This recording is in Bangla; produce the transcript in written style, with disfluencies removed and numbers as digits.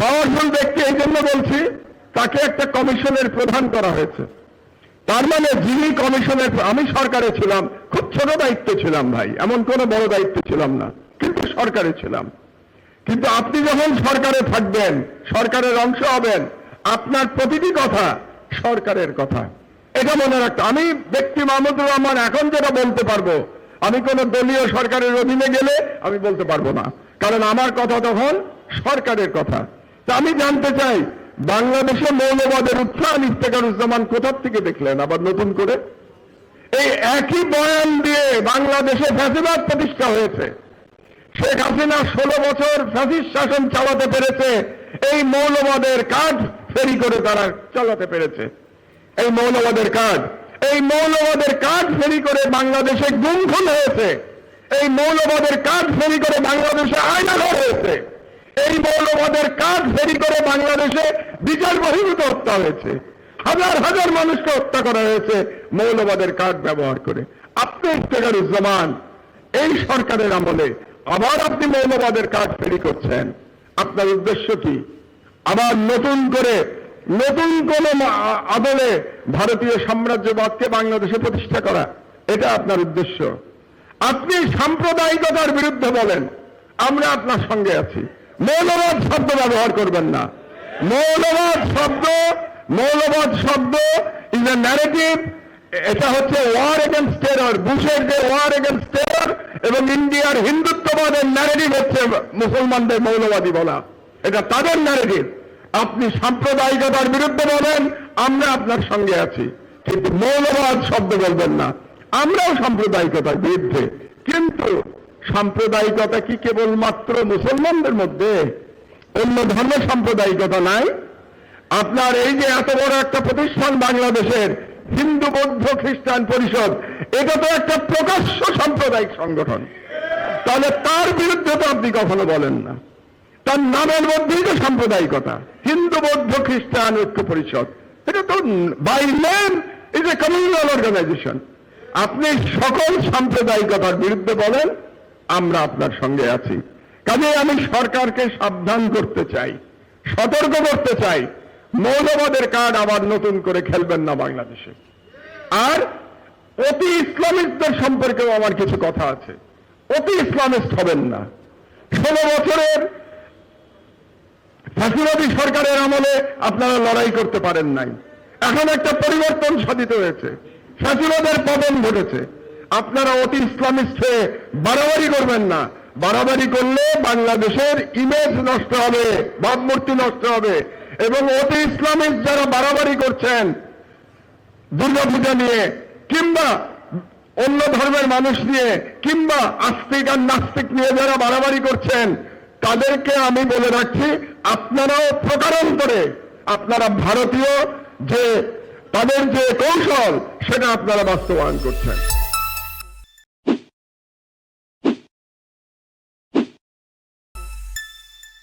পাওয়ারফুল ব্যক্তি এই জন্য বলছি, তাকে একটা কমিশনের প্রধান করা হয়েছে। তার মানে যিনি কমিশনের, আমি সরকারে ছিলাম, খুব ছোট দায়িত্ব ছিলাম ভাই, এমন কোনো বড় দায়িত্ব ছিলাম না, কিন্তু সরকারে ছিলাম। কিন্তু আপনি যখন সরকারে থাকবেন, সরকারের অংশ হবেন, আপনার প্রতিটি কথা সরকারের কথা, এটা মনে রাখতে। আমি ব্যক্তি মাহমুদুর রহমান এখন যেটা বলতে পারবো, আমি কোন দলীয় সরকারের অধীনে গেলে আমি বলতে পারবো না, কারণ আমার কথা তখন সরকারের কথা। তা আমি জানতে চাই, বাংলাদেশে মৌলবাদের উত্থান ইফতেখারুজ্জামান কোথার থেকে দেখলেন আবার নতুন করে? এই একই বয়ান দিয়ে বাংলাদেশে ফ্যাসিবাদ প্রতিষ্ঠা হয়েছে। শেখ হাসিনা 16 বছর ফ্যাসিস্ট শাসন চালাতে পেরেছে, এই মৌলবাদের কাজ ফেরি করে তারা চালাতে পেরেছে। এই মৌলবাদের কাজ ফেরি করে বাংলাদেশে গুম খুন হয়েছে, এই মৌলবাদের কাজ ফেরি করে বাংলাদেশে আয়নাঘর হয়েছে, এই মৌলবাদের কাজ ফেরি করে বাংলাদেশে বিচার বহির্ভূত হত্যা হয়েছে, হাজার হাজার মানুষকে হত্যা করা হয়েছে মৌলবাদের কাজ ব্যবহার করে। আপনি ইফতেখারুজ্জামান এই সরকারের আমলে আবার আপনি মৌলবাদের কাজ ফেরি করছেন। আপনার উদ্দেশ্য কি? আবার নতুন কোন আদলে ভারতীয় সাম্রাজ্যবাদকে বাংলাদেশে প্রতিষ্ঠা করা, এটা আপনার উদ্দেশ্য। আপনি সাম্প্রদায়িকতার বিরুদ্ধে বলেন, আমরা আপনার সঙ্গে আছি। মৌলবাদ শব্দ ব্যবহার করবেন না। মৌলবাদ শব্দ ইজ এ ন্যারেটিভ। এটা হচ্ছে ওয়ার এগেনস্ট টেরর, বুশের যে ওয়ার এগেনস্ট টেরর এবং ইন্ডিয়ার হিন্দুত্ববাদের ন্যারেটিভ হচ্ছে মুসলমানদের মৌলবাদী বলা, এটা তাদের ন্যারেটিভ। আপনি সাম্প্রদায়িকতার বিরুদ্ধে বলেন, আমরা আপনার সঙ্গে আছি, কিন্তু মৌলবাদ শব্দ বলবেন না। আমরাও সাম্প্রদায়িকতার বিরুদ্ধে, কিন্তু সাম্প্রদায়িকতা কি কেবলমাত্র মুসলমানদের মধ্যে? অন্য ধর্মের সাম্প্রদায়িকতা নাই? আপনার এই যে এত বড় একটা প্রতিষ্ঠান বাংলাদেশের হিন্দু বৌদ্ধ খ্রিস্টান পরিষদ, এটা তো একটা প্রকাশ্য সাম্প্রদায়িক সংগঠন, তাহলে তার বিরুদ্ধে তো আপনি কখনো বলেন না। তার নামের মধ্যেই তো সাম্প্রদায়িকতা, হিন্দু বৌদ্ধ খ্রিস্টান ঐক্য পরিষদ, এটা তো by name is a communal organization. আপনি সকল সাম্প্রদায়িকতার বিরুদ্ধে বলেন, আমরা আপনার সঙ্গে আছি। কাজে আমি সরকারকে সাবধান করতে চাই, সতর্ক করতে চাই, মৌলবাদের কার্ড আবার নতুন করে খেলবেন না বাংলাদেশে। আর অতি ইসলামিস্টদের সম্পর্কেও আমার কিছু কথা আছে। অতি ইসলামিস্ট হবেন না। 16 বছরের ফ্যাসিবাদী সরকারের আমলে আপনারা লড়াই করতে পারেন নাই। এখন একটা পরিবর্তন সাধিত হয়েছে, ফ্যাসিবাদের পতন ঘটেছে। আপনারা অতি ইসলামিস্ট হয়ে বাড়াবাড়ি করবেন না। বাড়াবাড়ি করলে বাংলাদেশের ইমেজ নষ্ট হবে, ভাবমূর্তি নষ্ট হবে। এবং অতি ইসলামিস্ট যারা বাড়াবাড়ি করছেন দুর্গাপূজা নিয়ে, কিংবা অন্য ধর্মের মানুষ নিয়ে, কিংবা আস্তিক আর নাস্তিক নিয়ে যারা বাড়াবাড়ি করছেন, তাদেরকে আমি বলে রাখছি, আপনারাও প্রকারান্তরে আপনারা ভারতীয় যে তাদের যে কৌশল, সেটা আপনারা বাস্তবায়ন করছেন।